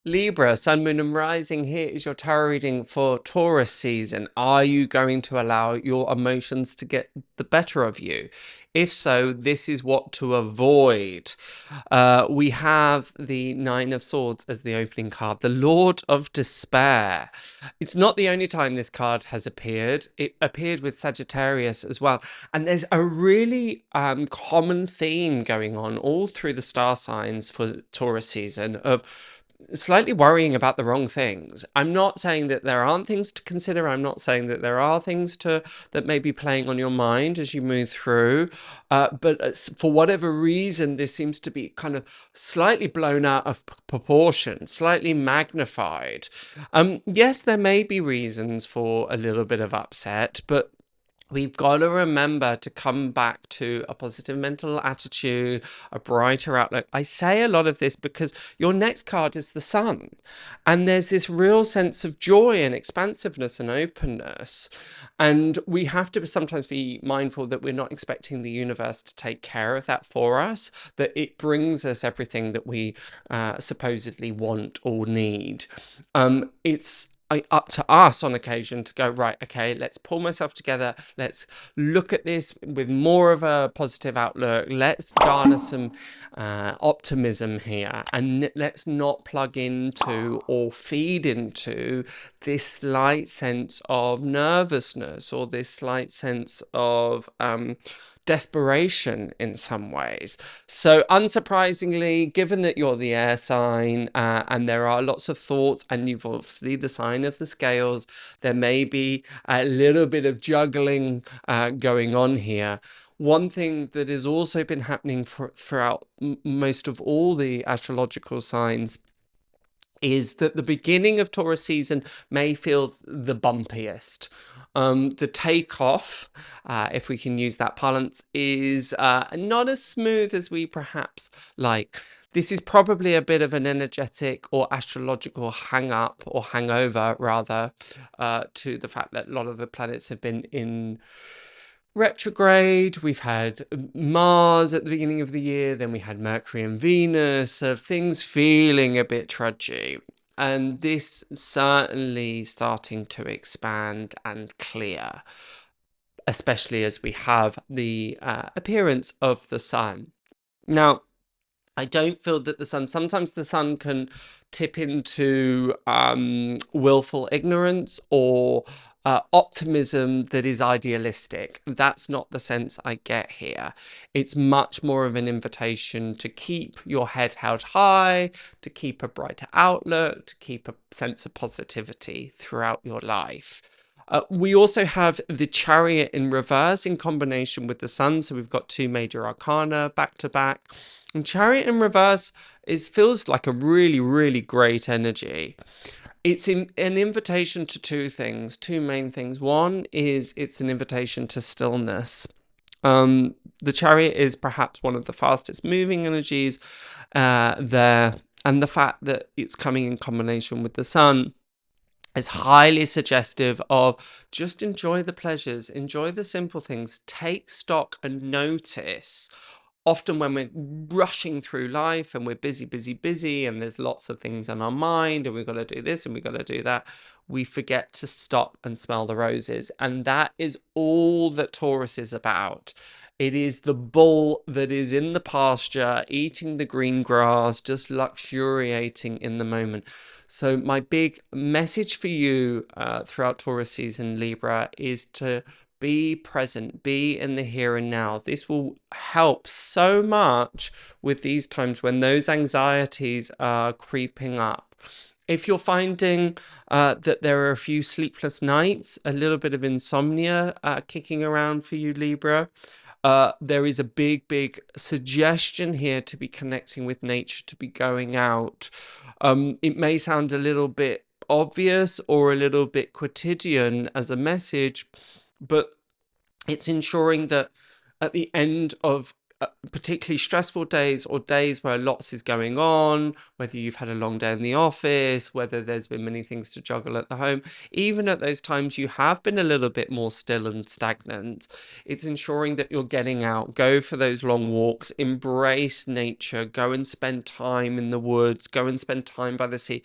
Libra, Sun, Moon, and Rising. Here is your tarot reading for Taurus season. Are you going to allow your emotions to get the better of you? If so, this is what to avoid. We have the Nine of Swords as the opening card, the Lord of Despair. It's not the only time this card has appeared. It appeared with Sagittarius as well. And there's a really common theme going on all through the star signs for Taurus season of slightly worrying about the wrong things. I'm not saying that there aren't things to consider. I'm not saying that there are things that may be playing on your mind as you move through. But for whatever reason, this seems to be kind of slightly blown out of proportion, slightly magnified. Yes, there may be reasons for a little bit of upset, but we've got to remember to come back to a positive mental attitude, a brighter outlook. I say a lot of this because your next card is the Sun, and there's this real sense of joy and expansiveness and openness. And we have to sometimes be mindful that we're not expecting the universe to take care of that for us, that it brings us everything that we supposedly want or need. It's up to us on occasion to go, right, okay, let's pull myself together. Let's look at this with more of a positive outlook. Let's garner some optimism here, and let's not plug into or feed into this slight sense of nervousness or this slight sense of desperation in some ways. So unsurprisingly, given that you're the air sign and there are lots of thoughts, and you've obviously the sign of the scales, there may be a little bit of juggling going on here. One thing that has also been happening throughout most of all the astrological signs is that the beginning of Taurus season may feel the bumpiest. The takeoff, if we can use that parlance, is not as smooth as we perhaps like. This is probably a bit of an energetic or astrological hang-up, or hangover rather, to the fact that a lot of the planets have been in retrograde. We've had Mars at the beginning of the year, then we had Mercury and Venus, of things feeling a bit trudgy. And this certainly starting to expand and clear, especially as we have the appearance of the Sun. Now, I don't feel that the Sun, sometimes the Sun can tip into willful ignorance or optimism that is idealistic. That's not the sense I get here. It's much more of an invitation to keep your head held high, to keep a brighter outlook, to keep a sense of positivity throughout your life. We also have the Chariot in reverse in combination with the Sun, so we've got two major arcana back to back. And Chariot in reverse feels like a really, really great energy. It's an invitation to two main things. One is it's an invitation to stillness. The Chariot is perhaps one of the fastest moving energies there, and the fact that it's coming in combination with the Sun is highly suggestive of just enjoy the pleasures, enjoy the simple things, take stock and notice. Often when we're rushing through life and we're busy, and there's lots of things on our mind, and we've got to do this and we've got to do that, we forget to stop and smell the roses. And that is all that Taurus is about. It is the bull that is in the pasture, eating the green grass, just luxuriating in the moment. So my big message for you throughout Taurus season, Libra, is to be present, be in the here and now. This will help so much with these times when those anxieties are creeping up. If you're finding that there are a few sleepless nights, a little bit of insomnia kicking around for you, Libra, there is a big suggestion here to be connecting with nature, to be going out. It may sound a little bit obvious or a little bit quotidian as a message, but it's ensuring that at the end of particularly stressful days or days where lots is going on, whether you've had a long day in the office, whether there's been many things to juggle at the home, even at those times you have been a little bit more still and stagnant, it's ensuring that you're getting out, go for those long walks, embrace nature, go and spend time in the woods, go and spend time by the sea,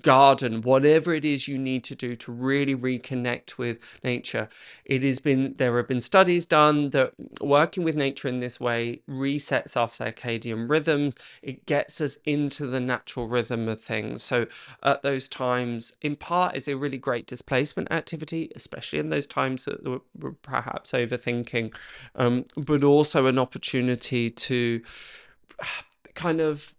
garden, whatever it is you need to do to really reconnect with nature. There have been studies done that working with nature in this way resets our circadian rhythms. It gets us into the natural rhythm of things. So at those times, in part, it's a really great displacement activity, especially in those times that we're perhaps overthinking, but also an opportunity to kind of,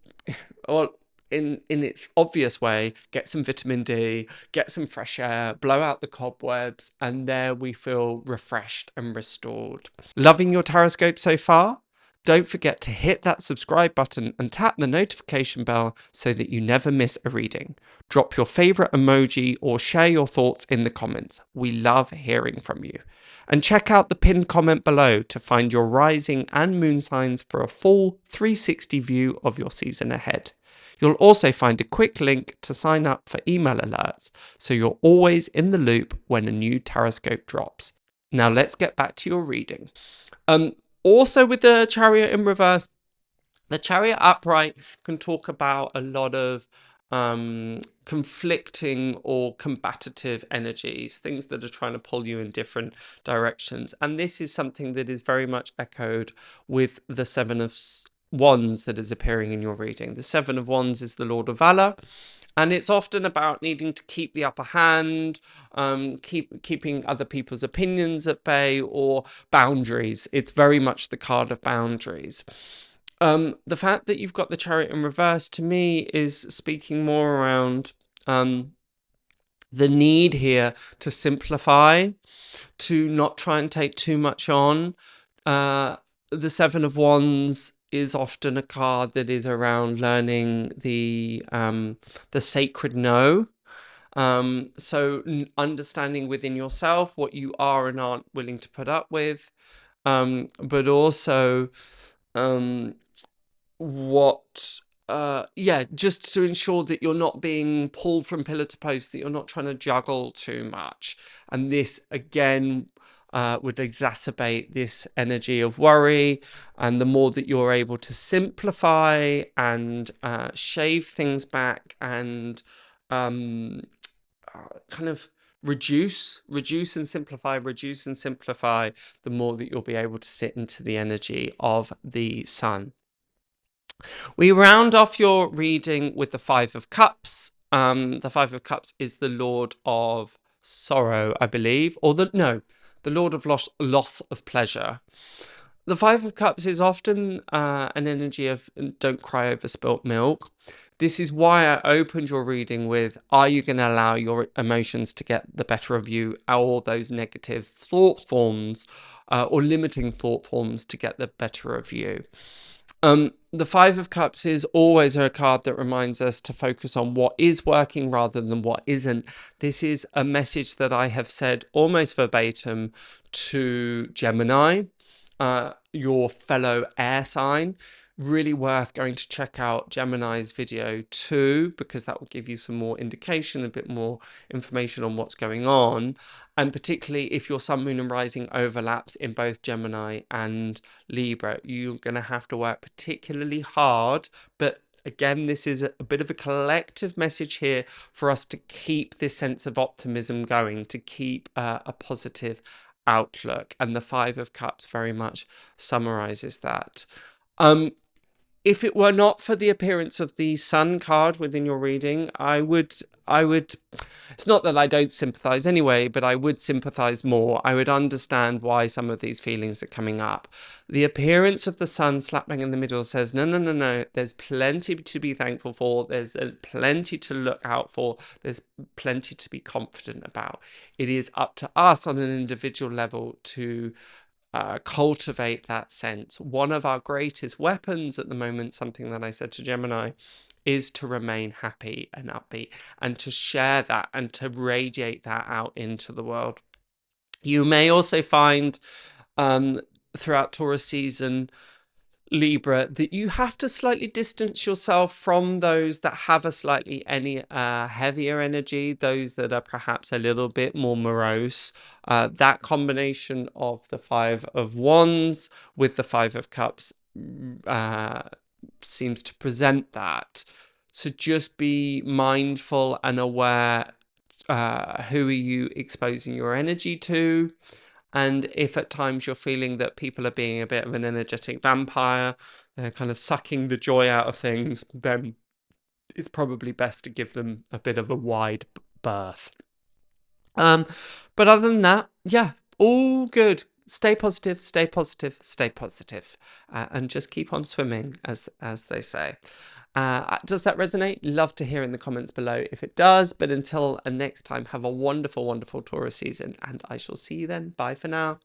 well, in its obvious way, get some vitamin D, get some fresh air, blow out the cobwebs, and there we feel refreshed and restored. Loving your Tarotscope so far? Don't forget to hit that subscribe button and tap the notification bell so that you never miss a reading. Drop your favorite emoji or share your thoughts in the comments. We love hearing from you. And check out the pinned comment below to find your rising and moon signs for a full 360 view of your season ahead. You'll also find a quick link to sign up for email alerts, so you're always in the loop when a new Tarotscope drops. Now let's get back to your reading. Also with the Chariot in reverse, the Chariot upright can talk about a lot of conflicting or combative energies, things that are trying to pull you in different directions. And this is something that is very much echoed with the Seven of Wands that is appearing in your reading. The Seven of Wands is the Lord of Valor, and it's often about needing to keep the upper hand, keeping other people's opinions at bay, or boundaries. It's very much the card of boundaries. The fact that you've got the Chariot in reverse, to me, is speaking more around the need here to simplify, to not try and take too much on. The Seven of Wands is often a card that is around learning the sacred no. So understanding within yourself what you are and aren't willing to put up with, but also just to ensure that you're not being pulled from pillar to post, that you're not trying to juggle too much. And this again would exacerbate this energy of worry. And the more that you're able to simplify and shave things back and kind of reduce and simplify, the more that you'll be able to sit into the energy of the sun. We round off your reading with the Five of Cups. The Five of Cups is the Lord of Sorrow, I believe, or the Lord of loss of pleasure. The Five of Cups is often an energy of don't cry over spilt milk. This is why I opened your reading with, are you going to allow your emotions to get the better of you, or those negative thought forms or limiting thought forms to get the better of you? The Five of Cups is always a card that reminds us to focus on what is working rather than what isn't. This is a message that I have said almost verbatim to Gemini, your fellow air sign. Really worth going to check out Gemini's video too, because that will give you some more indication, a bit more information on what's going on. And particularly if your sun, moon and rising overlaps in both Gemini and Libra, you're going to have to work particularly hard. But again, this is a bit of a collective message here for us to keep this sense of optimism going, to keep a positive outlook. And the Five of Cups very much summarizes that. If it were not for the appearance of the Sun card within your reading, I would, it's not that I don't sympathize anyway, but I would sympathize more. I would understand why some of these feelings are coming up. The appearance of the Sun slap bang in the middle says, no, there's plenty to be thankful for. There's plenty to look out for. There's plenty to be confident about. It is up to us on an individual level to cultivate that sense. One of our greatest weapons at the moment, something that I said to Gemini, is to remain happy and upbeat and to share that and to radiate that out into the world. You may also find throughout Taurus season Libra, that you have to slightly distance yourself from those that have a slightly heavier energy, those that are perhaps a little bit more morose. That combination of the Five of Wands with the Five of Cups seems to present that. So just be mindful and aware, who are you exposing your energy to? And if at times you're feeling that people are being a bit of an energetic vampire, they're kind of sucking the joy out of things, then it's probably best to give them a bit of a wide berth. But other than that, yeah, all good. Stay positive, stay positive, stay positive, and just keep on swimming, as they say. Does that resonate? Love to hear in the comments below if it does. But until next time, have a wonderful, wonderful Taurus season, and I shall see you then. Bye for now.